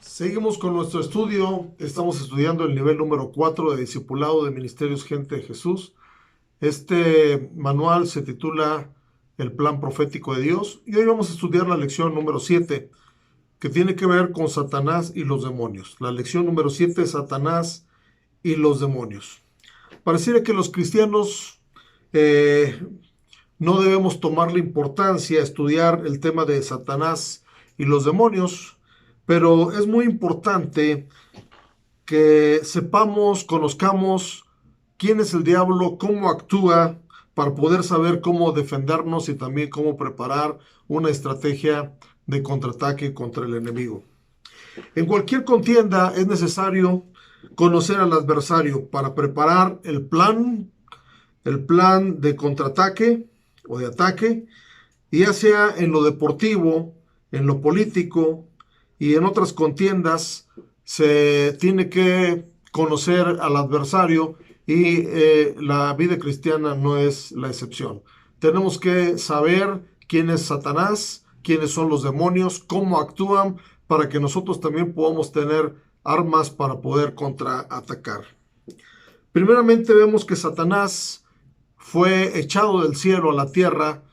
Seguimos con nuestro estudio. Estamos estudiando el nivel número 4 de Discipulado de Ministerios Gente de Jesús. Este manual se titula El Plan Profético de Dios y hoy vamos a estudiar la lección número 7, que tiene que ver con Satanás y los demonios. La lección número 7, Satanás y los demonios. Pareciera que los cristianos eh, no debemos tomarle importancia a estudiar el tema de Satanás y los demonios, pero es muy importante que sepamos, conozcamos quién es el diablo, cómo actúa, para poder saber cómo defendernos y también cómo preparar una estrategia de contraataque contra el enemigo. En cualquier contienda es necesario conocer al adversario para preparar el plan de contraataque o de ataque, ya sea en lo deportivo, en lo político y en otras contiendas. Se tiene que conocer al adversario y la vida cristiana no es la excepción. Tenemos que saber quién es Satanás, quiénes son los demonios, cómo actúan, para que nosotros también podamos tener armas para poder contraatacar. Primeramente vemos que Satanás fue echado del cielo a la tierra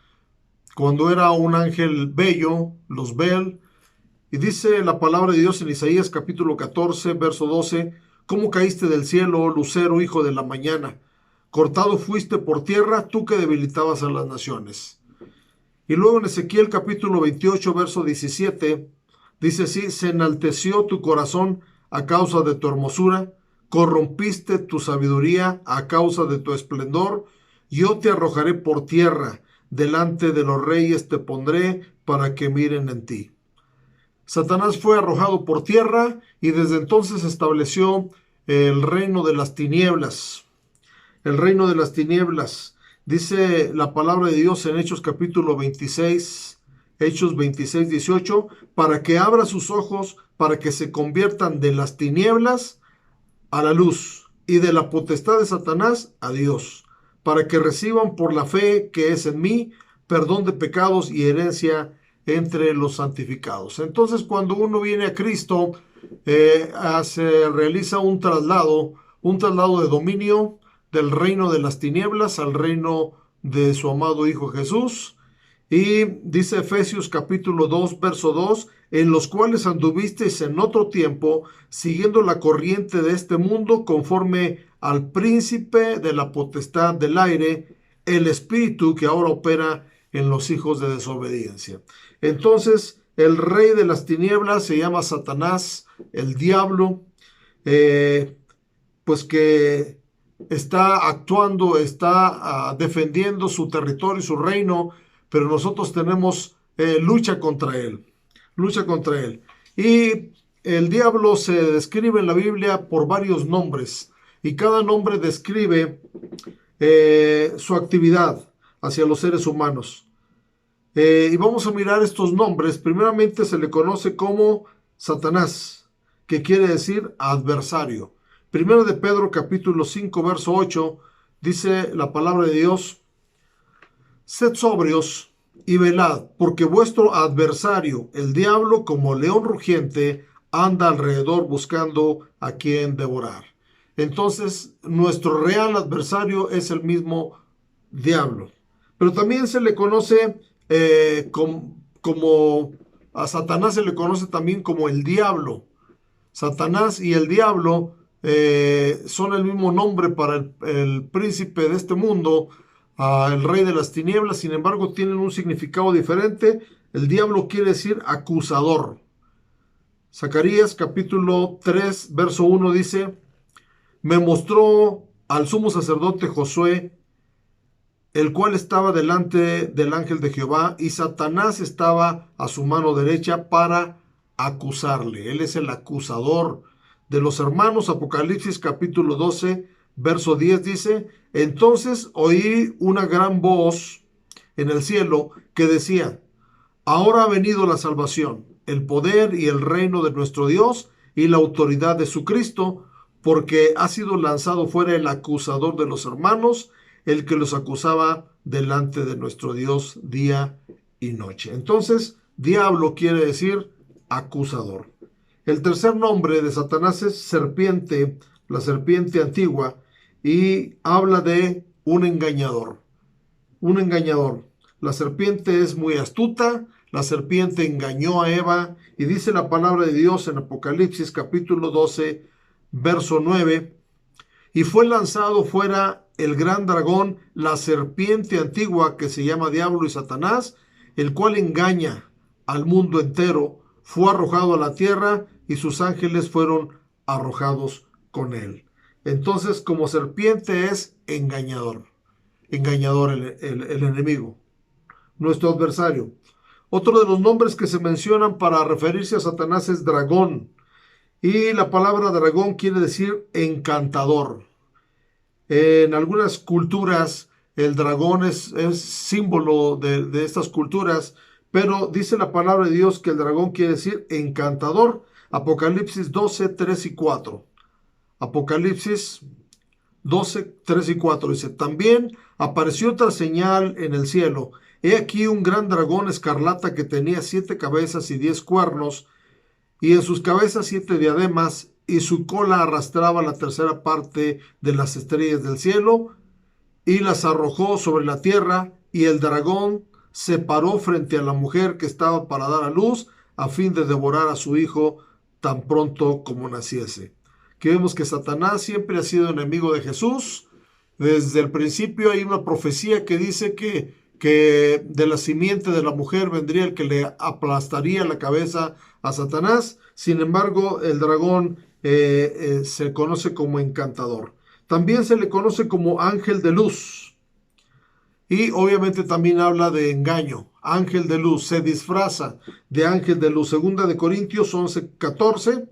cuando era un ángel bello, los Bel, y dice la palabra de Dios en Isaías capítulo 14, verso 12, ¿cómo caíste del cielo, lucero, hijo de la mañana? Cortado fuiste por tierra, tú que debilitabas a las naciones. Y luego en Ezequiel capítulo 28, verso 17, dice así, se enalteció tu corazón a causa de tu hermosura, corrompiste tu sabiduría a causa de tu esplendor, yo te arrojaré por tierra, delante de los reyes te pondré para que miren en ti. Satanás fue arrojado por tierra y desde entonces estableció el reino de las tinieblas. El reino de las tinieblas. Dice la palabra de Dios en Hechos capítulo 26, Hechos 26, 18, para que abra sus ojos, para que se conviertan de las tinieblas a la luz y de la potestad de Satanás a Dios, para que reciban por la fe que es en mí perdón de pecados y herencia entre los santificados. Entonces, cuando uno viene a Cristo, se realiza un traslado de dominio del reino de las tinieblas al reino de su amado Hijo Jesús. Y dice Efesios capítulo 2, verso 2, en los cuales anduvisteis en otro tiempo, siguiendo la corriente de este mundo, conforme al príncipe de la potestad del aire, el espíritu que ahora opera en los hijos de desobediencia. Entonces, el rey de las tinieblas se llama Satanás, el diablo, pues que está actuando, está defendiendo su territorio y su reino, pero nosotros tenemos lucha contra él, lucha contra él. Y el diablo se describe en la Biblia por varios nombres, y cada nombre describe su actividad hacia los seres humanos. Y vamos a mirar estos nombres. Primeramente se le conoce como Satanás, que quiere decir adversario. Primero de Pedro capítulo 5, verso 8, dice la palabra de Dios, sed sobrios y velad, porque vuestro adversario, el diablo, como león rugiente, anda alrededor buscando a quien devorar. Entonces, nuestro real adversario es el mismo diablo. Pero también se le conoce como a Satanás se le conoce también como el diablo. Satanás y el diablo son el mismo nombre para el príncipe de este mundo, el rey de las tinieblas. Sin embargo, tienen un significado diferente. El diablo quiere decir acusador. Zacarías capítulo 3, verso 1 dice, me mostró al sumo sacerdote Josué, el cual estaba delante del ángel de Jehová, y Satanás estaba a su mano derecha para acusarle. Él es el acusador de los hermanos. Apocalipsis capítulo 12, verso 10 dice, entonces oí una gran voz en el cielo que decía, ahora ha venido la salvación, el poder y el reino de nuestro Dios y la autoridad de su Cristo, porque ha sido lanzado fuera el acusador de los hermanos, el que los acusaba delante de nuestro Dios día y noche. Entonces, diablo quiere decir acusador. El tercer nombre de Satanás es serpiente, la serpiente antigua, y habla de un engañador. Un engañador. La serpiente es muy astuta, la serpiente engañó a Eva y dice la palabra de Dios en Apocalipsis capítulo 12, verso 9, y fue lanzado fuera el gran dragón, la serpiente antigua que se llama Diablo y Satanás, el cual engaña al mundo entero, fue arrojado a la tierra y sus ángeles fueron arrojados con él. Entonces, como serpiente es engañador, engañador el enemigo, nuestro adversario. Otro de los nombres que se mencionan para referirse a Satanás es dragón. Y la palabra dragón quiere decir encantador. En algunas culturas el dragón es símbolo de estas culturas, pero dice la palabra de Dios que el dragón quiere decir encantador. Apocalipsis 12, 3 y 4. Apocalipsis 12, 3 y 4 dice, también apareció otra señal en el cielo. He aquí un gran dragón escarlata que tenía 7 cabezas y 10 cuernos, y en sus cabezas 7 diademas, y su cola arrastraba la tercera parte de las estrellas del cielo, y las arrojó sobre la tierra, y el dragón se paró frente a la mujer que estaba para dar a luz, a fin de devorar a su hijo tan pronto como naciese. Aquí vemos que Satanás siempre ha sido enemigo de Jesús. Desde el principio hay una profecía que dice que de la simiente de la mujer vendría el que le aplastaría la cabeza a Satanás. Sin embargo, el dragón se conoce como encantador. También se le conoce como ángel de luz. Y obviamente también habla de engaño. Ángel de luz, se disfraza de ángel de luz. Segunda de Corintios 11:14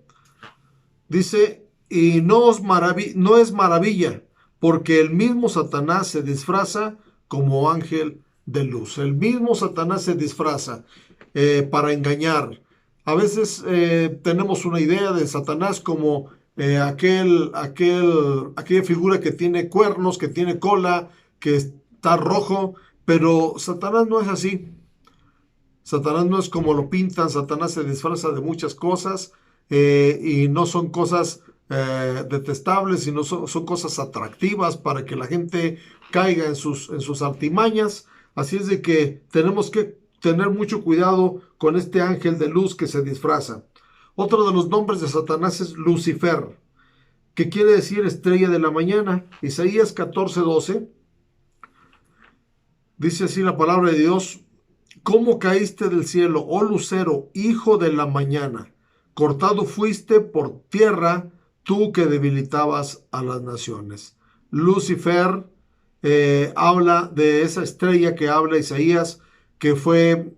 dice, y no es maravilla, porque el mismo Satanás se disfraza como ángel de luz. El mismo Satanás se disfraza para engañar. A veces tenemos una idea de Satanás como aquella figura que tiene cuernos, que tiene cola, que está rojo, pero Satanás no es así. Satanás no es como lo pintan. Satanás se disfraza de muchas cosas y no son cosas detestables, sino son cosas atractivas para que la gente caiga en sus artimañas. Así es de que tenemos que tener mucho cuidado con este ángel de luz que se disfraza. Otro de los nombres de Satanás es Lucifer, que quiere decir estrella de la mañana. Isaías 14:12 dice así la palabra de Dios, ¿cómo caíste del cielo, oh lucero, hijo de la mañana? Cortado fuiste por tierra, tú que debilitabas a las naciones. Lucifer habla de esa estrella que habla Isaías, que fue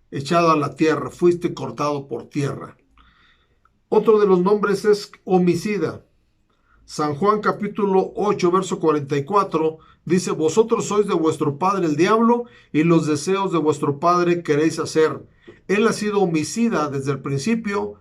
echado a la tierra, fuiste cortado por tierra. Otro de los nombres es homicida. San Juan capítulo 8, verso 44, dice, vosotros sois de vuestro padre el diablo, y los deseos de vuestro padre queréis hacer. Él ha sido homicida desde el principio,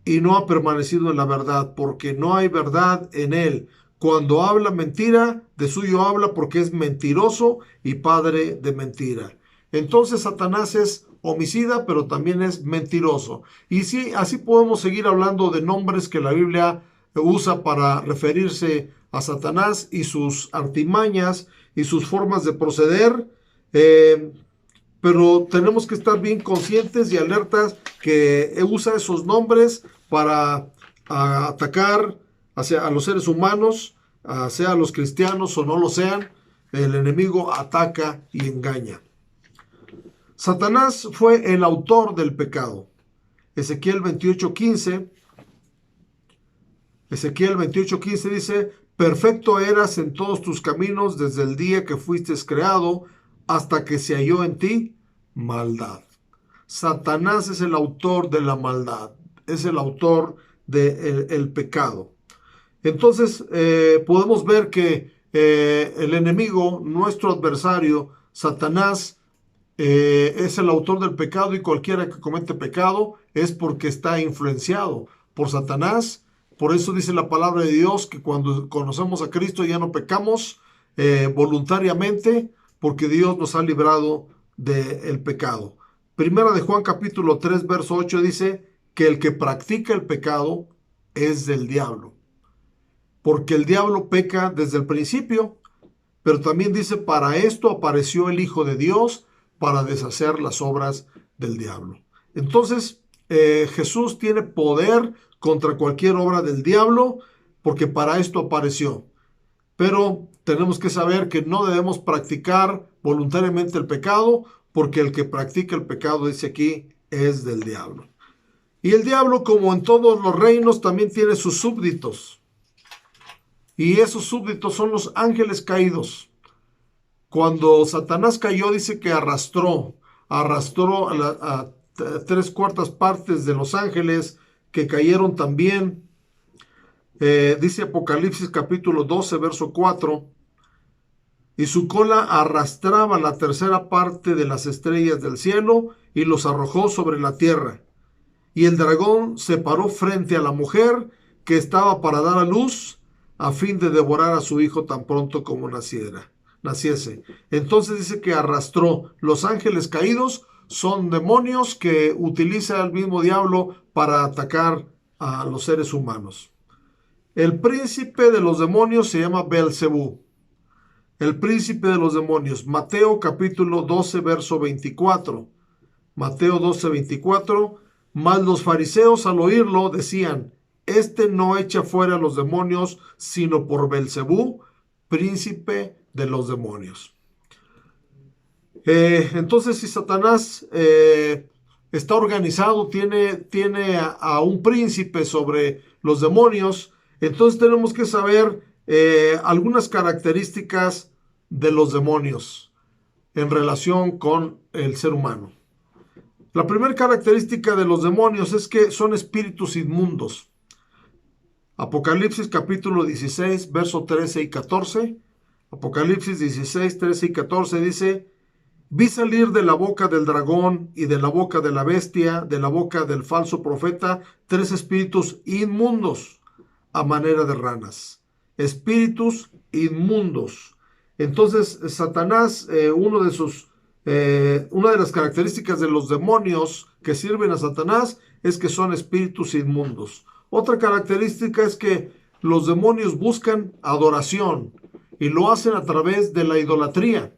y no ha permanecido en la verdad, porque no hay verdad en él. Cuando habla mentira, de suyo habla porque es mentiroso y padre de mentira. Entonces Satanás es homicida, pero también es mentiroso. Y sí, así podemos seguir hablando de nombres que la Biblia usa para referirse a Satanás y sus artimañas y sus formas de proceder. Pero tenemos que estar bien conscientes y alertas que usa esos nombres para atacar a los seres humanos, sea los cristianos o no lo sean. El enemigo ataca y engaña. Satanás fue el autor del pecado. Ezequiel 28:15 dice, perfecto eras en todos tus caminos desde el día que fuiste creado hasta que se halló en ti maldad. Satanás es el autor de la maldad, es el autor del pecado. Entonces podemos ver que el enemigo, nuestro adversario, Satanás, es el autor del pecado, y cualquiera que comete pecado es porque está influenciado por Satanás. Por eso dice la palabra de Dios que cuando conocemos a Cristo ya no pecamos voluntariamente, porque Dios nos ha librado del pecado. Primera de Juan capítulo 3 verso 8 dice, que el que practica el pecado es del diablo, porque el diablo peca desde el principio, pero también dice, para esto apareció el Hijo de Dios, para deshacer las obras del diablo. Entonces, Jesús tiene poder contra cualquier obra del diablo, porque para esto apareció. Pero tenemos que saber que no debemos practicar voluntariamente el pecado, porque el que practica el pecado, dice aquí, es del diablo. Y el diablo, como en todos los reinos, también tiene sus súbditos. Y esos súbditos son los ángeles caídos. Cuando Satanás cayó, dice que arrastró a 3/4 de los ángeles que cayeron también. Dice Apocalipsis capítulo 12, verso 4. Y su cola arrastraba la 1/3 de las estrellas del cielo y los arrojó sobre la tierra. Y el dragón se paró frente a la mujer que estaba para dar a luz, a fin de devorar a su hijo tan pronto como naciese. Entonces dice que arrastró. Los ángeles caídos son demonios que utiliza el mismo diablo para atacar a los seres humanos. El príncipe de los demonios se llama Beelzebú. El príncipe de los demonios. Mateo capítulo 12, verso 24. Mateo 12, 24. Mas los fariseos al oírlo decían, este no echa fuera a los demonios, sino por Beelzebú, príncipe de los demonios. Entonces, si Satanás está organizado, tiene a un príncipe sobre los demonios, entonces tenemos que saber algunas características de los demonios en relación con el ser humano. La primera característica de los demonios es que son espíritus inmundos. Apocalipsis capítulo 16, verso 13 y 14. Apocalipsis 16, 13 y 14 dice, vi salir de la boca del dragón y de la boca de la bestia, de la boca del falso profeta, 3 espíritus inmundos a manera de ranas. Espíritus inmundos. Entonces, Satanás, una de las características de los demonios que sirven a Satanás es que son espíritus inmundos. Otra característica es que los demonios buscan adoración y lo hacen a través de la idolatría.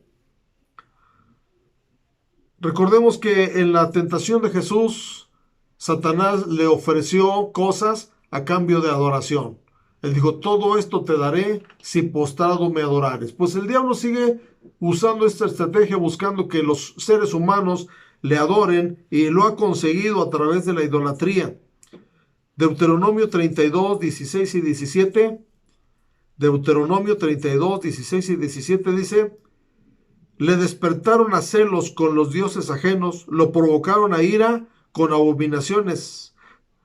Recordemos que en la tentación de Jesús, Satanás le ofreció cosas a cambio de adoración. Él dijo, todo esto te daré si postrado me adorares. Pues el diablo sigue usando esta estrategia, buscando que los seres humanos le adoren, y lo ha conseguido a través de la idolatría. Deuteronomio 32, 16 y 17. Deuteronomio 32, 16 y 17 dice, le despertaron a celos con los dioses ajenos, lo provocaron a ira con abominaciones,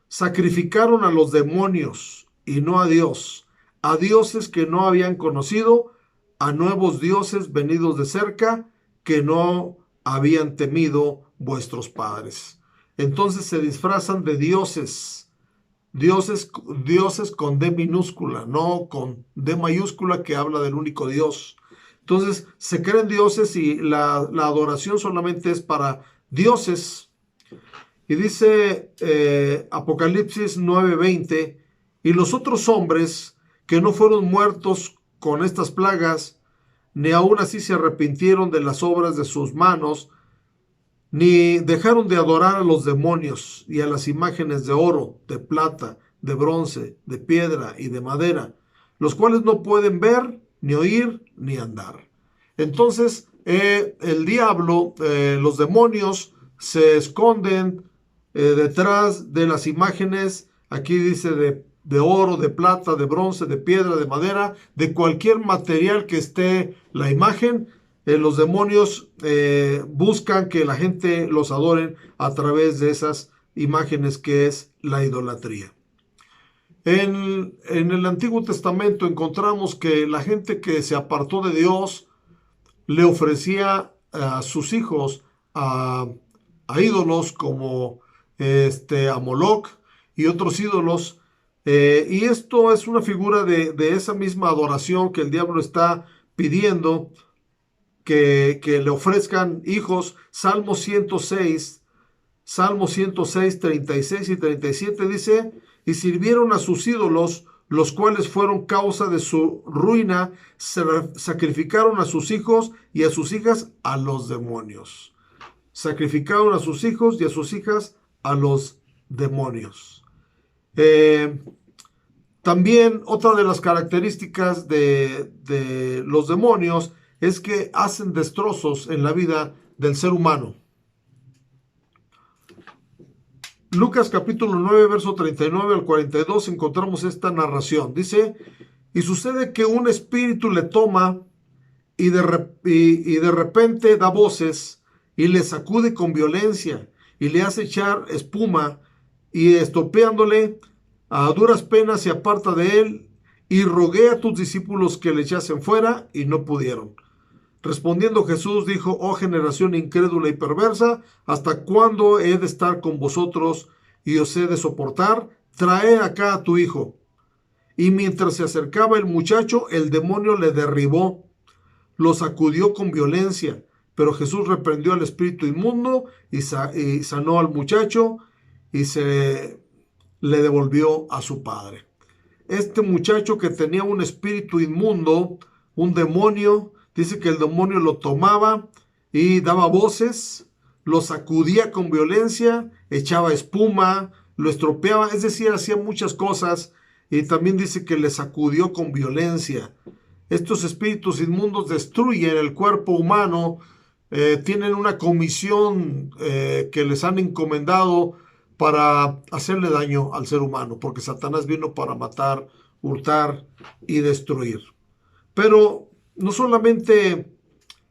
sacrificaron a los demonios y no a Dios, a dioses que no habían conocido, a nuevos dioses venidos de cerca, que no habían temido vuestros padres. Entonces se disfrazan de dioses con D minúscula, no con D mayúscula, que habla del único Dios. Entonces se creen dioses y la adoración solamente es para dioses. Y dice Apocalipsis 9:20, y los otros hombres que no fueron muertos con estas plagas, ni aun así se arrepintieron de las obras de sus manos, ni dejaron de adorar a los demonios y a las imágenes de oro, de plata, de bronce, de piedra y de madera, los cuales no pueden ver, ni oír, ni andar. Entonces, el diablo, los demonios, se esconden detrás de las imágenes, aquí dice de oro, de plata, de bronce, de piedra, de madera, de cualquier material que esté la imagen. Los demonios buscan que la gente los adoren a través de esas imágenes, que es la idolatría. En el Antiguo Testamento encontramos que la gente que se apartó de Dios le ofrecía a sus hijos a ídolos como a Moloch y otros ídolos. Y esto es una figura de esa misma adoración que el diablo está pidiendo, que le ofrezcan hijos. Salmo 106, Salmo 106, 36 y 37 dice, y sirvieron a sus ídolos, los cuales fueron causa de su ruina, sacrificaron a sus hijos y a sus hijas a los demonios. Sacrificaron a sus hijos y a sus hijas a los demonios. También otra de las características de los demonios es que hacen destrozos en la vida del ser humano. Lucas capítulo 9, verso 39 al 42 encontramos esta narración. Dice, y sucede que un espíritu le toma y de repente da voces y le sacude con violencia y le hace echar espuma y estropeándole a duras penas se aparta de él y rogué a tus discípulos que le echasen fuera y no pudieron. Respondiendo Jesús dijo, oh generación incrédula y perversa, ¿hasta cuándo he de estar con vosotros y os he de soportar? Trae acá a tu hijo. Y mientras se acercaba el muchacho, el demonio le derribó, lo sacudió con violencia, pero Jesús reprendió al espíritu inmundo y sanó al muchacho y se le devolvió a su padre. Este muchacho que tenía un espíritu inmundo, un demonio, dice que el demonio lo tomaba y daba voces, lo sacudía con violencia, echaba espuma, lo estropeaba, es decir, hacía muchas cosas y también dice que le sacudió con violencia. Estos espíritus inmundos destruyen el cuerpo humano, tienen una comisión que les han encomendado para hacerle daño al ser humano, porque Satanás vino para matar, hurtar y destruir. Pero no solamente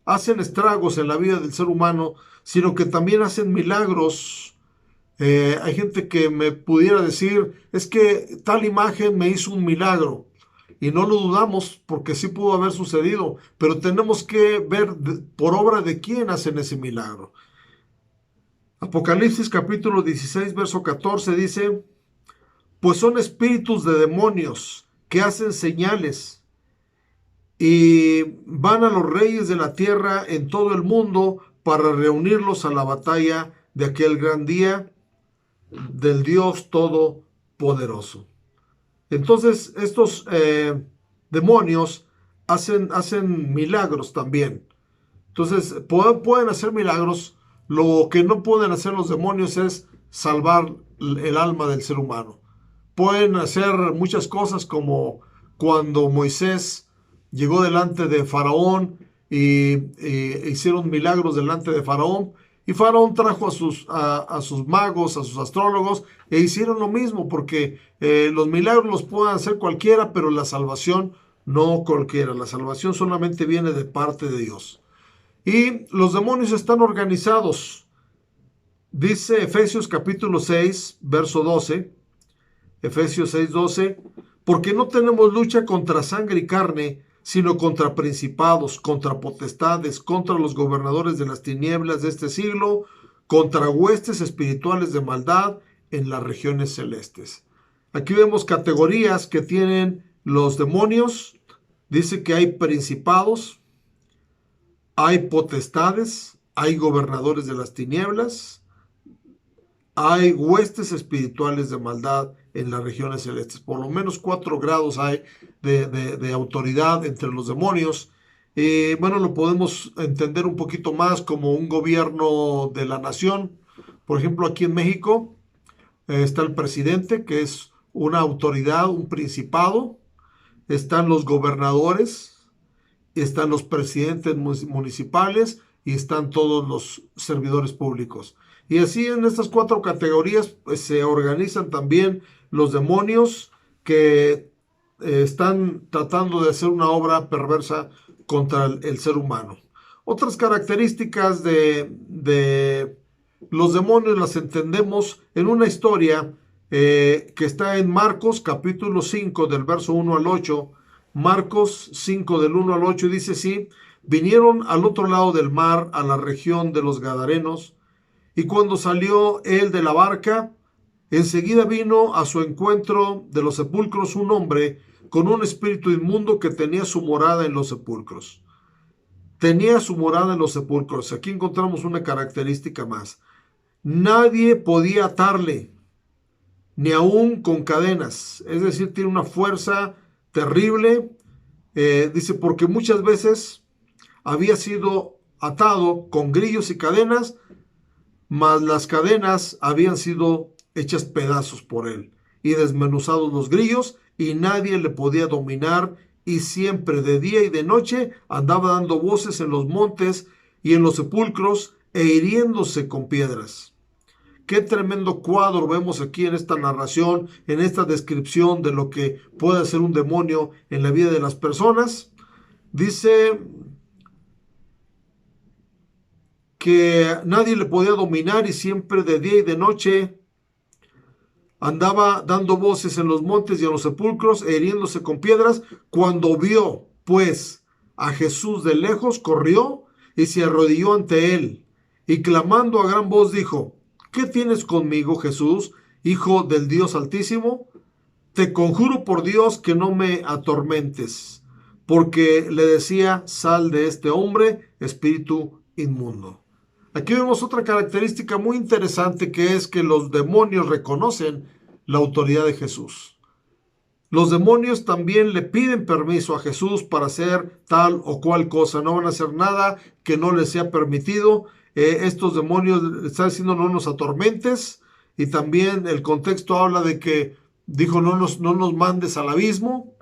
hacen estragos en la vida del ser humano, sino que también hacen milagros. Hay gente que me pudiera decir, es que tal imagen me hizo un milagro. Y no lo dudamos porque sí pudo haber sucedido, pero tenemos que ver por obra de quién hacen ese milagro. Apocalipsis capítulo 16, verso 14 dice, pues son espíritus de demonios que hacen señales y van a los reyes de la tierra en todo el mundo para reunirlos a la batalla de aquel gran día del Dios Todopoderoso. Entonces estos demonios hacen milagros también. Entonces pueden hacer milagros. Lo que no pueden hacer los demonios es salvar el alma del ser humano. Pueden hacer muchas cosas como cuando Moisés llegó delante de Faraón y hicieron milagros delante de Faraón. Y Faraón trajo a sus magos, a sus astrólogos, e hicieron lo mismo, porque los milagros los puede hacer cualquiera, pero la salvación no cualquiera. La salvación solamente viene de parte de Dios. Y los demonios están organizados. Dice Efesios capítulo 6, verso 12. Efesios 6, 12. Porque no tenemos lucha contra sangre y carne, sino contra principados, contra potestades, contra los gobernadores de las tinieblas de este siglo, contra huestes espirituales de maldad en las regiones celestes. Aquí vemos categorías que tienen los demonios. Dice que hay principados, hay potestades, hay gobernadores de las tinieblas, hay huestes espirituales de maldad en las regiones celestes. Por lo menos 4 grados hay de autoridad entre los demonios. Bueno, lo podemos entender un poquito más como un gobierno de la nación. Por ejemplo, aquí en México está el presidente, que es una autoridad, un principado. Están los gobernadores, están los presidentes municipales y están todos los servidores públicos. Y así en estas 4 categorías pues, se organizan también los demonios que están tratando de hacer una obra perversa contra el ser humano. Otras características de los demonios las entendemos en una historia que está en Marcos capítulo 5 del verso 1 al 8. Marcos 5 del 1 al 8 dice así, vinieron al otro lado del mar, a la región de los Gadarenos, y cuando salió él de la barca, enseguida vino a su encuentro de los sepulcros un hombre con un espíritu inmundo que tenía su morada en los sepulcros. Tenía su morada en los sepulcros. Aquí encontramos una característica más. Nadie podía atarle, ni aún con cadenas. Es decir, tiene una fuerza terrible. Dice, porque muchas veces había sido atado con grillos y cadenas, mas las cadenas habían sido hechas pedazos por él y desmenuzados los grillos, y nadie le podía dominar, y siempre de día y de noche andaba dando voces en los montes y en los sepulcros e hiriéndose con piedras. Qué tremendo cuadro vemos aquí en esta narración, en esta descripción de lo que puede hacer un demonio en la vida de las personas. Dice que nadie le podía dominar, y siempre de día y de noche andaba dando voces en los montes y en los sepulcros e hiriéndose con piedras. Cuando vio, pues, a Jesús de lejos, corrió y se arrodilló ante él, y clamando a gran voz dijo: ¿Qué tienes conmigo, Jesús, Hijo del Dios Altísimo? Te conjuro por Dios que no me atormentes. Porque le decía: sal de este hombre, espíritu inmundo. Aquí vemos otra característica muy interesante, que es que los demonios reconocen la autoridad de Jesús. Los demonios también le piden permiso a Jesús para hacer tal o cual cosa. No van a hacer nada que no les sea permitido. Estos demonios están diciendo: no nos atormentes. Y también el contexto habla de que dijo: no nos mandes al abismo.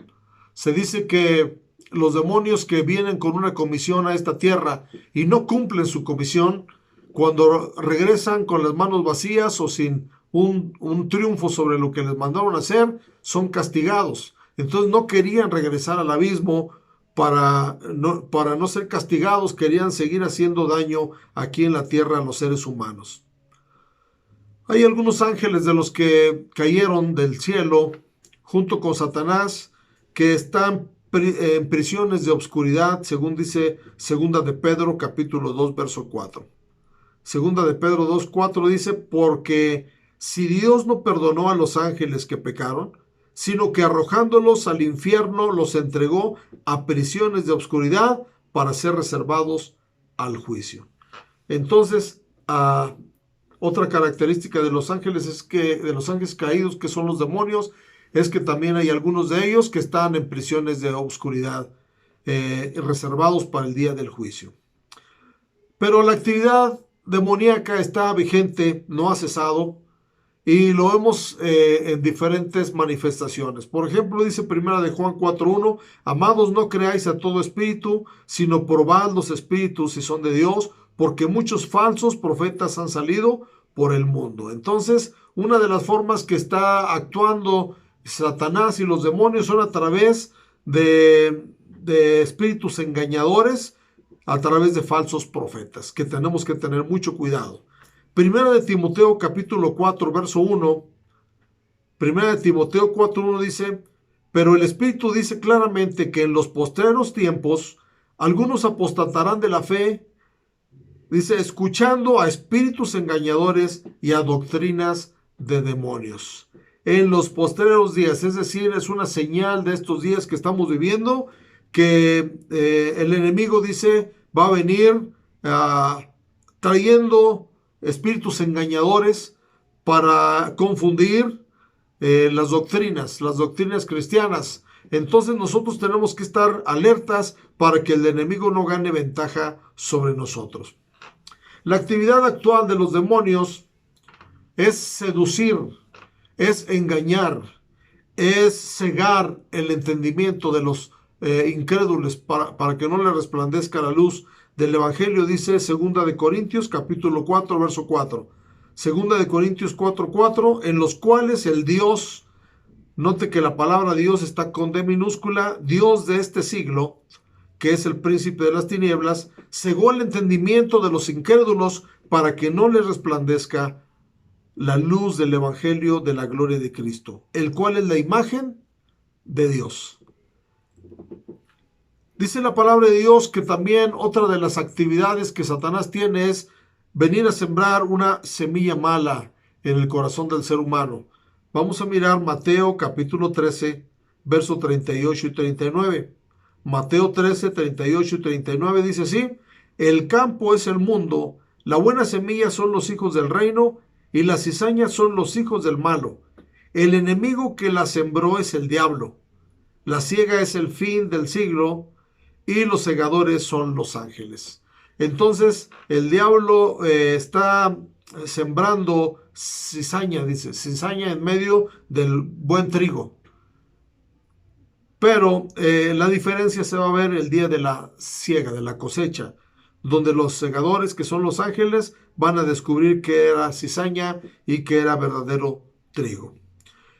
Se dice que los demonios que vienen con una comisión a esta tierra y no cumplen su comisión, cuando regresan con las manos vacías o sin un triunfo sobre lo que les mandaron a hacer, son castigados. Entonces no querían regresar al abismo para no ser castigados, querían seguir haciendo daño aquí en la tierra a los seres humanos. Hay algunos ángeles de los que cayeron del cielo junto con Satanás, que están en prisiones de obscuridad, según dice Segunda de Pedro capítulo 2 verso 4. Segunda de Pedro 2:4 dice: porque si Dios no perdonó a los ángeles que pecaron, sino que arrojándolos al infierno los entregó a prisiones de obscuridad para ser reservados al juicio. Entonces, otra característica de los ángeles es que, de los ángeles caídos, que son los demonios, es que también hay algunos de ellos que están en prisiones de obscuridad, reservados para el día del juicio. Pero la actividad demoníaca está vigente, no ha cesado, y lo vemos en diferentes manifestaciones. Por ejemplo, dice Primera de Juan 4:1: amados, no creáis a todo espíritu, sino probad los espíritus si son de Dios, porque muchos falsos profetas han salido por el mundo. Entonces, una de las formas que está actuando Satanás y los demonios son a través de espíritus engañadores, a través de falsos profetas, que tenemos que tener mucho cuidado. Primera de Timoteo capítulo 4 verso 1. Primera de Timoteo 4:1 dice: pero el Espíritu dice claramente que en los postreros tiempos algunos apostatarán de la fe, dice, escuchando a espíritus engañadores y a doctrinas de demonios. En los postreros días, es decir, es una señal de estos días que estamos viviendo, que el enemigo dice va a venir trayendo espíritus engañadores para confundir las doctrinas cristianas. Entonces nosotros tenemos que estar alertas para que el enemigo no gane ventaja sobre nosotros. La actividad actual de los demonios es seducir, es engañar, es cegar el entendimiento de los incrédulos para que no le resplandezca la luz del Evangelio. Dice Segunda de Corintios capítulo 4 verso 4. Segunda de Corintios 4:4, en los cuales el Dios, note que la palabra Dios está con D minúscula, Dios de este siglo, que es el príncipe de las tinieblas, cegó el entendimiento de los incrédulos para que no les resplandezca la luz del Evangelio de la gloria de Cristo, el cual es la imagen de Dios. Dice la palabra de Dios que también otra de las actividades que Satanás tiene es venir a sembrar una semilla mala en el corazón del ser humano. Vamos a mirar Mateo capítulo 13, versos 38 y 39. Mateo 13, 38 y 39 dice así: el campo es el mundo, La buena semilla son los hijos del reino y la cizaña son los hijos del malo. El enemigo que la sembró es el diablo. La siega es el fin del siglo y los segadores son los ángeles. Entonces el diablo está sembrando cizaña, dice, cizaña en medio del buen trigo. Pero la diferencia se va a ver el día de la siega, de la cosecha, donde los segadores, que son los ángeles, van a descubrir que era cizaña y que era verdadero trigo.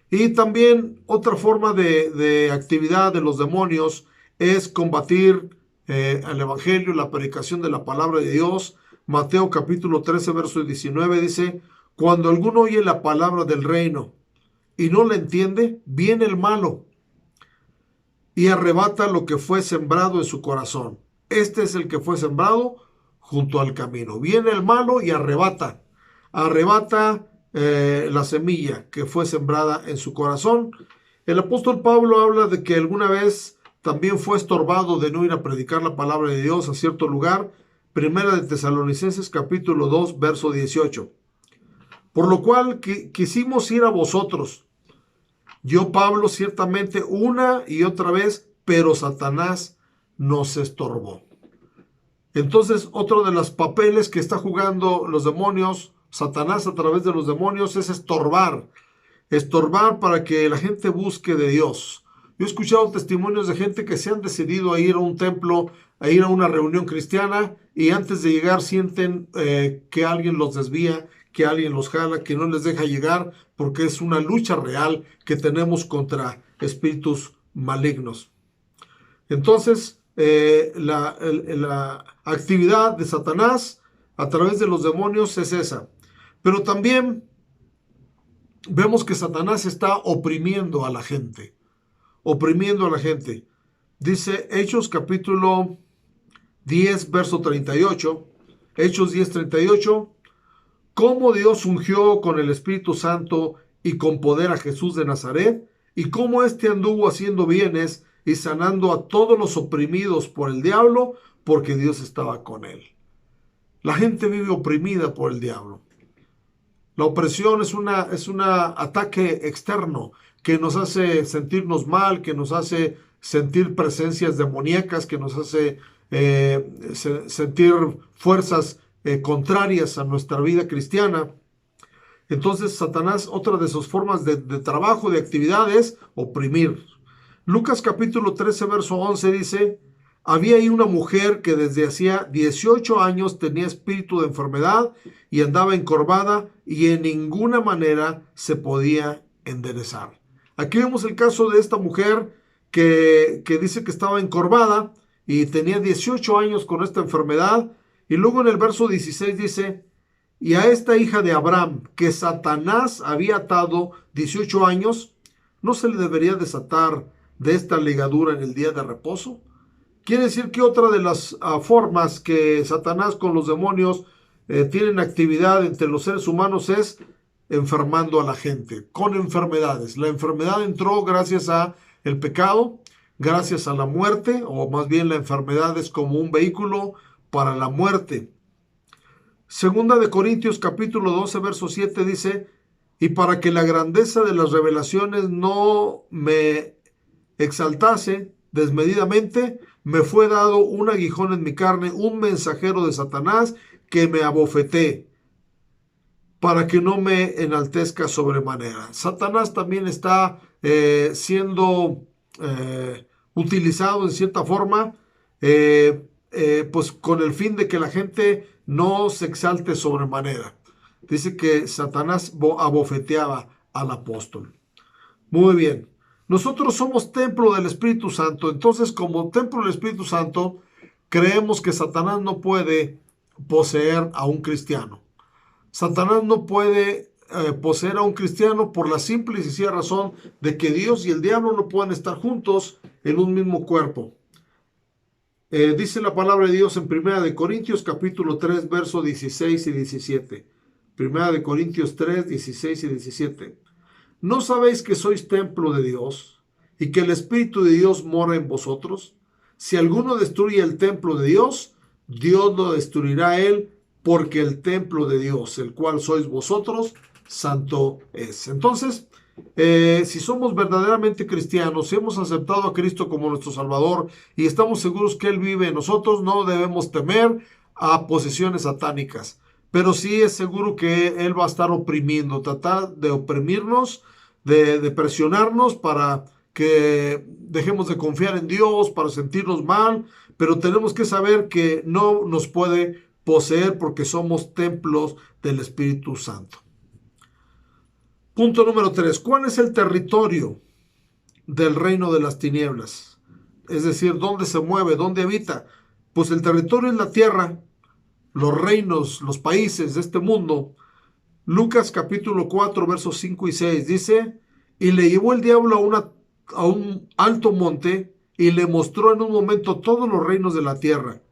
Y también otra forma de actividad de los demonios es combatir el Evangelio, la predicación de la palabra de Dios. Mateo capítulo 13, verso 19 dice, cuando alguno oye la palabra del reino y no la entiende, viene el malo y arrebata lo que fue sembrado en su corazón. Este es el que fue sembrado junto al camino. Viene el malo y arrebata la semilla que fue sembrada en su corazón. El apóstol Pablo habla de que alguna vez también fue estorbado de no ir a predicar la palabra de Dios a cierto lugar. Primera de Tesalonicenses capítulo 2, verso 18. Por lo cual quisimos ir a vosotros. Yo, Pablo, ciertamente una y otra vez, pero Satanás nos estorbó. Entonces, otro de los papeles que está jugando los demonios, Satanás a través de los demonios, es estorbar. Estorbar para que la gente busque de Dios. Yo he escuchado testimonios de gente que se han decidido a ir a un templo, a ir a una reunión cristiana, y antes de llegar sienten que alguien los desvía, que alguien los jala, que no les deja llegar, porque es una lucha real que tenemos contra espíritus malignos. Entonces, la actividad de Satanás a través de los demonios es esa. Pero también vemos que Satanás está oprimiendo a la gente. Oprimiendo a la gente. Dice Hechos capítulo 10, verso 38. Hechos 10, 38. Cómo Dios ungió con el Espíritu Santo y con poder a Jesús de Nazaret, y cómo éste anduvo haciendo bienes y sanando a todos los oprimidos por el diablo, porque Dios estaba con él. La gente vive oprimida por el diablo. La opresión es un ataque externo que nos hace sentirnos mal, que nos hace sentir presencias demoníacas, que nos hace sentir fuerzas contrarias a nuestra vida cristiana. Entonces Satanás, otra de sus formas de trabajo, de actividad, es oprimir. Lucas capítulo 13, verso 11 dice, había ahí una mujer que desde hacía 18 años tenía espíritu de enfermedad y andaba encorvada y en ninguna manera se podía enderezar. Aquí vemos el caso de esta mujer que dice que estaba encorvada y tenía 18 años con esta enfermedad. Y luego en el verso 16 dice, y a esta hija de Abraham, que Satanás había atado 18 años, ¿no se le debería desatar de esta ligadura en el día de reposo? Quiere decir que otra de las formas que Satanás con los demonios tienen actividad entre los seres humanos es enfermando a la gente, con enfermedades. La enfermedad entró gracias a el pecado, gracias a la muerte, o más bien la enfermedad es como un vehículo para la muerte. Segunda de Corintios capítulo 12, verso 7 dice, y para que la grandeza de las revelaciones no me exaltase desmedidamente, me fue dado un aguijón en mi carne, un mensajero de Satanás que me abofeté, para que no me enaltezca sobremanera. Satanás también está siendo utilizado en cierta forma, pues con el fin de que la gente no se exalte sobremanera. Dice que Satanás abofeteaba al apóstol. Muy bien. Nosotros somos templo del Espíritu Santo. Entonces, como templo del Espíritu Santo, creemos que Satanás no puede poseer a un cristiano. Satanás no puede poseer a un cristiano por la simple y sencilla razón de que Dios y el diablo no pueden estar juntos en un mismo cuerpo. Dice la palabra de Dios en 1 Corintios capítulo 3, versos 16 y 17. 1 Corintios 3, 16 y 17. ¿No sabéis que sois templo de Dios y que el Espíritu de Dios mora en vosotros? Si alguno destruye el templo de Dios, Dios lo destruirá a él, porque el templo de Dios, el cual sois vosotros, santo es. Entonces, si somos verdaderamente cristianos, si hemos aceptado a Cristo como nuestro Salvador y estamos seguros que Él vive en nosotros, no debemos temer a posesiones satánicas. Pero sí es seguro que Él va a estar oprimiendo, tratar de oprimirnos, de presionarnos para que dejemos de confiar en Dios, para sentirnos mal, pero tenemos que saber que no nos puede poseer porque somos templos del Espíritu Santo. Punto número 3. ¿Cuál es el territorio del reino de las tinieblas? Es decir, ¿dónde se mueve? ¿Dónde habita? Pues el territorio es la tierra, los reinos, los países de este mundo. Lucas capítulo 4, versos 5 y 6 dice, y le llevó el diablo a un alto monte y le mostró en un momento todos los reinos de la tierra.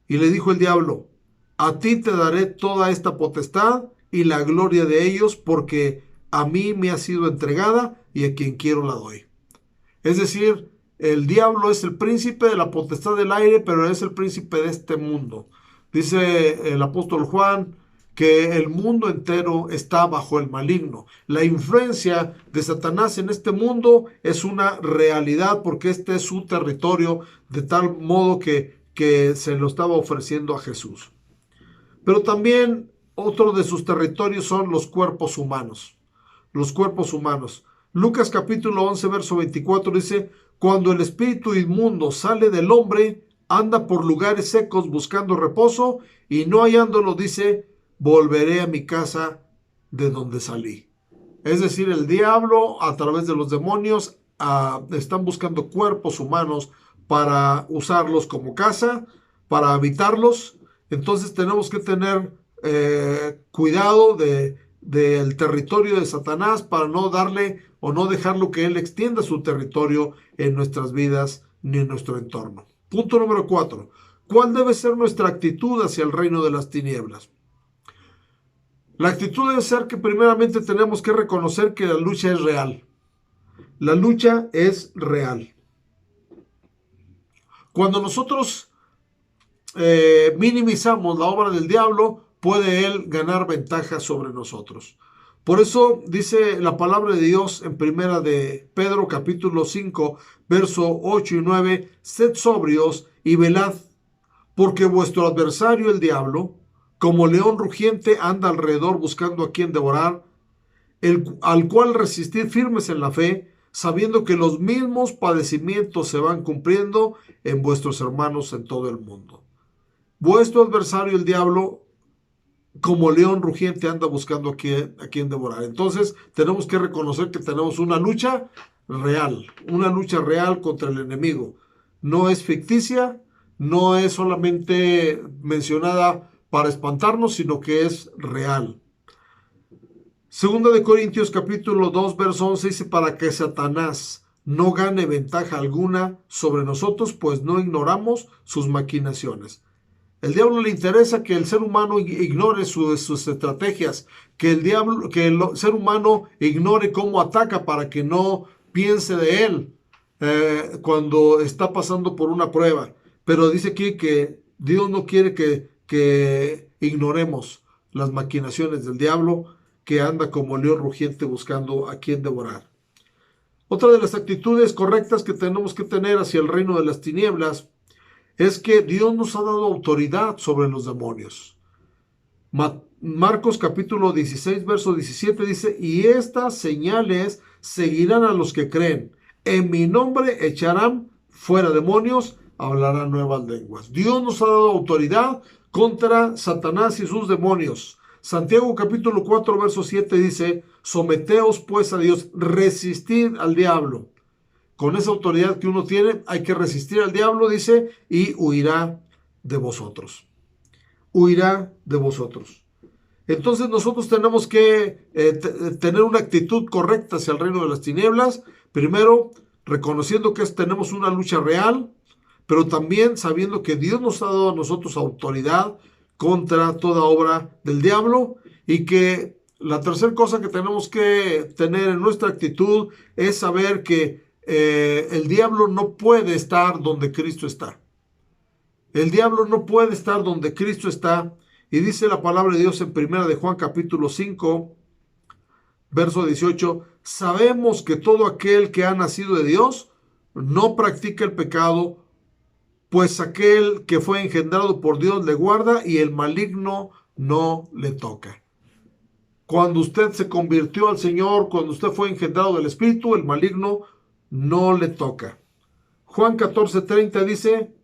Y le dijo el diablo, a ti te daré toda esta potestad y la gloria de ellos, porque a mí me ha sido entregada y a quien quiero la doy. Es decir, el diablo es el príncipe de la potestad del aire, pero es el príncipe de este mundo. Dice el apóstol Juan que el mundo entero está bajo el maligno. La influencia de Satanás en este mundo es una realidad porque este es su territorio, de tal modo que se lo estaba ofreciendo a Jesús. Pero también otro de sus territorios son los cuerpos humanos. Los cuerpos humanos. Lucas capítulo 11, verso 24 dice, cuando el espíritu inmundo sale del hombre, anda por lugares secos buscando reposo y no hallándolo dice, volveré a mi casa de donde salí. Es decir, el diablo a través de los demonios están buscando cuerpos humanos para usarlos como casa, para habitarlos. Entonces tenemos que tener cuidado del territorio de Satanás para no darle o no dejarlo que él extienda su territorio en nuestras vidas ni en nuestro entorno. Punto número 4. ¿Cuál debe ser nuestra actitud hacia el reino de las tinieblas? La actitud debe ser que primeramente tenemos que reconocer que la lucha es real. La lucha es real. Cuando nosotros minimizamos la obra del diablo, puede él ganar ventaja sobre nosotros. Por eso dice la palabra de Dios en primera de Pedro capítulo 5, verso 8 y 9, sed sobrios y velad, porque vuestro adversario el diablo, como león rugiente, anda alrededor buscando a quien devorar, al cual resistid firmes en la fe, sabiendo que los mismos padecimientos se van cumpliendo en vuestros hermanos en todo el mundo. Vuestro adversario el diablo, como león rugiente, anda buscando a quien devorar. Entonces tenemos que reconocer que tenemos una lucha real contra el enemigo. No es ficticia, no es solamente mencionada para espantarnos, sino que es real. Segunda de Corintios capítulo 2, verso 11 dice, para que Satanás no gane ventaja alguna sobre nosotros, pues no ignoramos sus maquinaciones. El diablo le interesa que el ser humano ignore sus estrategias, que el ser humano ignore cómo ataca para que no piense de él cuando está pasando por una prueba. Pero dice aquí que Dios no quiere que ignoremos las maquinaciones del diablo, que anda como león rugiente buscando a quien devorar. Otra de las actitudes correctas que tenemos que tener hacia el reino de las tinieblas es que Dios nos ha dado autoridad sobre los demonios. Marcos capítulo 16, verso 17 dice, y estas señales seguirán a los que creen. En mi nombre echarán fuera demonios, hablarán nuevas lenguas. Dios nos ha dado autoridad contra Satanás y sus demonios. Santiago capítulo 4, verso 7 dice, someteos pues a Dios, resistid al diablo. Con esa autoridad que uno tiene, hay que resistir al diablo, dice, y huirá de vosotros. Huirá de vosotros. Entonces nosotros tenemos que tener una actitud correcta hacia el reino de las tinieblas. Primero, reconociendo que tenemos una lucha real, pero también sabiendo que Dios nos ha dado a nosotros autoridad contra toda obra del diablo, y que la tercera cosa que tenemos que tener en nuestra actitud es saber que el diablo no puede estar donde Cristo está. El diablo no puede estar donde Cristo está, Y dice la palabra de Dios en primera de Juan capítulo 5, verso 18, sabemos que todo aquel que ha nacido de Dios no practica el pecado, pues aquel que fue engendrado por Dios le guarda y el maligno no le toca. Cuando usted se convirtió al Señor, cuando usted fue engendrado del Espíritu, el maligno no le toca. Juan 14:30 dice,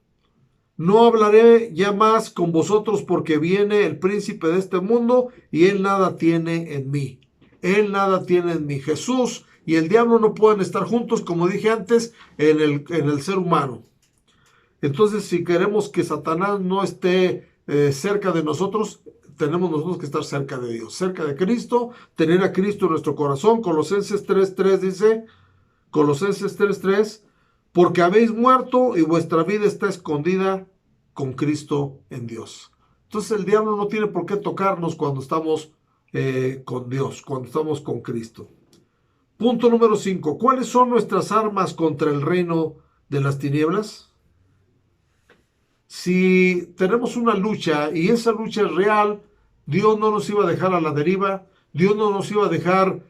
no hablaré ya más con vosotros porque viene el príncipe de este mundo y él nada tiene en mí. Él nada tiene en mí. Jesús y el diablo no pueden estar juntos, como dije antes, en el ser humano. Entonces, si queremos que Satanás no esté cerca de nosotros, tenemos nosotros que estar cerca de Dios, cerca de Cristo, tener a Cristo en nuestro corazón. Colosenses 3:3 dice, Colosenses 3:3, porque habéis muerto y vuestra vida está escondida con Cristo en Dios. Entonces el diablo no tiene por qué tocarnos cuando estamos con Dios, cuando estamos con Cristo. Punto número 5. ¿Cuáles son nuestras armas contra el reino de las tinieblas? Si tenemos una lucha y esa lucha es real, Dios no nos iba a dejar a la deriva, Dios no nos iba a dejar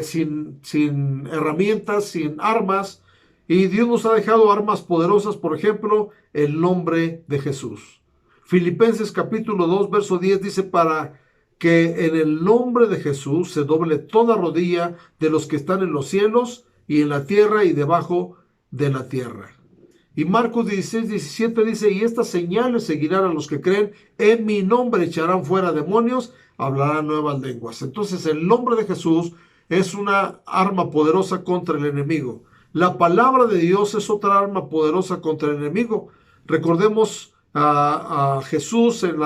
sin herramientas, sin armas, y Dios nos ha dejado armas poderosas, por ejemplo, el nombre de Jesús. Filipenses capítulo 2, verso 10 dice, para que en el nombre de Jesús se doble toda rodilla de los que están en los cielos y en la tierra y debajo de la tierra. Y Marcos 16:17 dice, y estas señales seguirán a los que creen, en mi nombre echarán fuera demonios, hablarán nuevas lenguas. Entonces el nombre de Jesús es una arma poderosa contra el enemigo. La palabra de Dios es otra arma poderosa contra el enemigo. Recordemos a Jesús en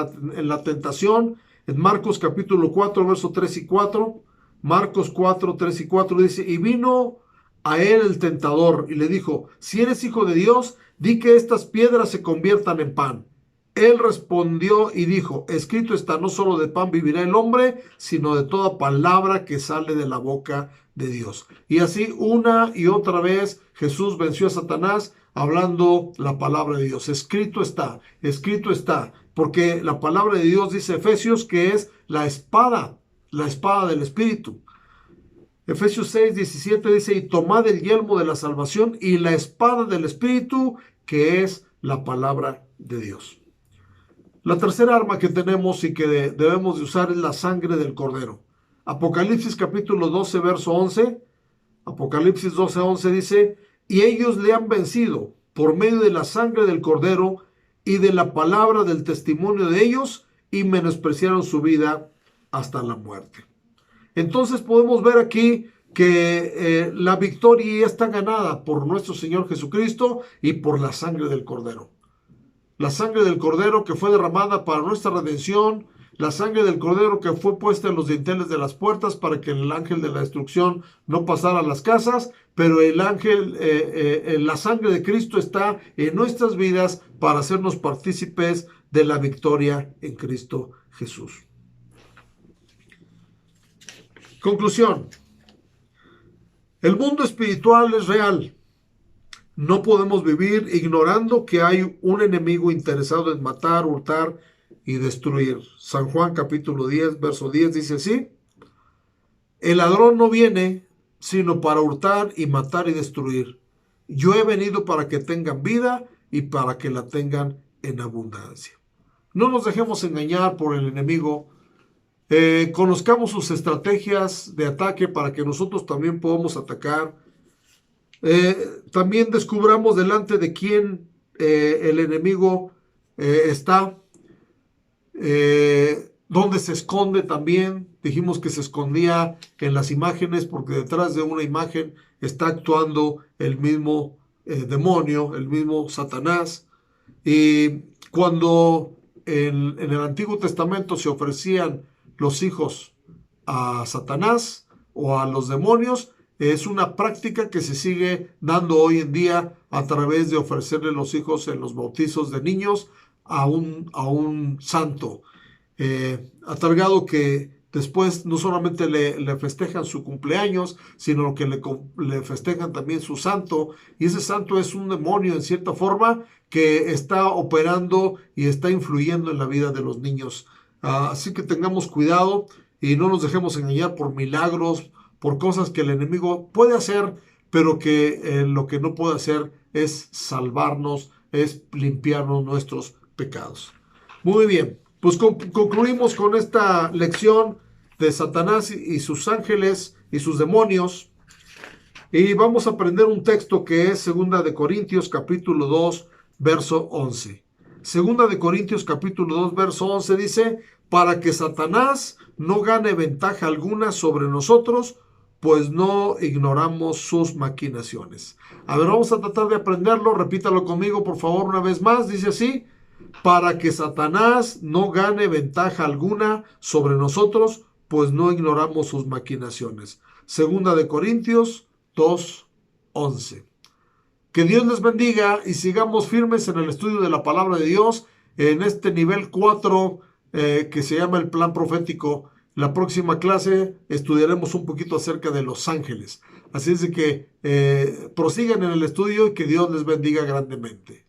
la tentación, en Marcos capítulo 4, verso 3 y 4. Marcos 4, 3 y 4 dice, y vino a él el tentador y le dijo, si eres hijo de Dios, di que estas piedras se conviertan en pan. Él respondió y dijo, escrito está, no solo de pan vivirá el hombre, sino de toda palabra que sale de la boca de Dios. Y así una y otra vez Jesús venció a Satanás hablando la palabra de Dios. Escrito está, porque la palabra de Dios dice Efesios que es la espada del Espíritu. Efesios 6:17 dice, y tomad el yelmo de la salvación y la espada del Espíritu, que es la palabra de Dios. La tercera arma que tenemos y que debemos de usar es la sangre del Cordero. Apocalipsis capítulo 12, verso 11. Apocalipsis 12:11 dice, y ellos le han vencido por medio de la sangre del Cordero y de la palabra del testimonio de ellos, y menospreciaron su vida hasta la muerte. Entonces podemos ver aquí que la victoria está ganada por nuestro Señor Jesucristo y por la sangre del Cordero. La sangre del Cordero que fue derramada para nuestra redención, la sangre del Cordero que fue puesta en los dinteles de las puertas para que el ángel de la destrucción no pasara a las casas, pero la sangre de Cristo está en nuestras vidas para hacernos partícipes de la victoria en Cristo Jesús. Conclusión. El mundo espiritual es real. No podemos vivir ignorando que hay un enemigo interesado en matar, hurtar y destruir. San Juan capítulo 10, verso 10 dice así, el ladrón no viene sino para hurtar y matar y destruir. Yo he venido para que tengan vida y para que la tengan en abundancia. No nos dejemos engañar por el enemigo. Conozcamos sus estrategias de ataque para que nosotros también podamos atacar. También descubramos delante de quién el enemigo está, dónde se esconde también. Dijimos que se escondía en las imágenes porque detrás de una imagen está actuando el mismo demonio, el mismo Satanás. Y cuando en el Antiguo Testamento se ofrecían los hijos a Satanás o a los demonios, es una práctica que se sigue dando hoy en día a través de ofrecerle los hijos en los bautizos de niños a un santo, a tal grado que después no solamente le festejan su cumpleaños, sino que le festejan también su santo, y ese santo es un demonio en cierta forma que está operando y está influyendo en la vida de los niños Así que tengamos cuidado y no nos dejemos engañar por milagros, por cosas que el enemigo puede hacer, pero que lo que no puede hacer es salvarnos, es limpiarnos nuestros pecados. Muy bien, pues concluimos con esta lección de Satanás y sus ángeles y sus demonios. Y vamos a aprender un texto que es 2 capítulo 2, verso 11. 2 capítulo 2, verso 11 dice, para que Satanás no gane ventaja alguna sobre nosotros, pues no ignoramos sus maquinaciones. A ver, vamos a tratar de aprenderlo. Repítalo conmigo, por favor, una vez más. Dice así, para que Satanás no gane ventaja alguna sobre nosotros, pues no ignoramos sus maquinaciones. 2 2, 11. Que Dios les bendiga y sigamos firmes en el estudio de la palabra de Dios en este nivel 4 que se llama el plan profético. La próxima clase estudiaremos un poquito acerca de los ángeles. Así es de que prosigan en el estudio y que Dios les bendiga grandemente.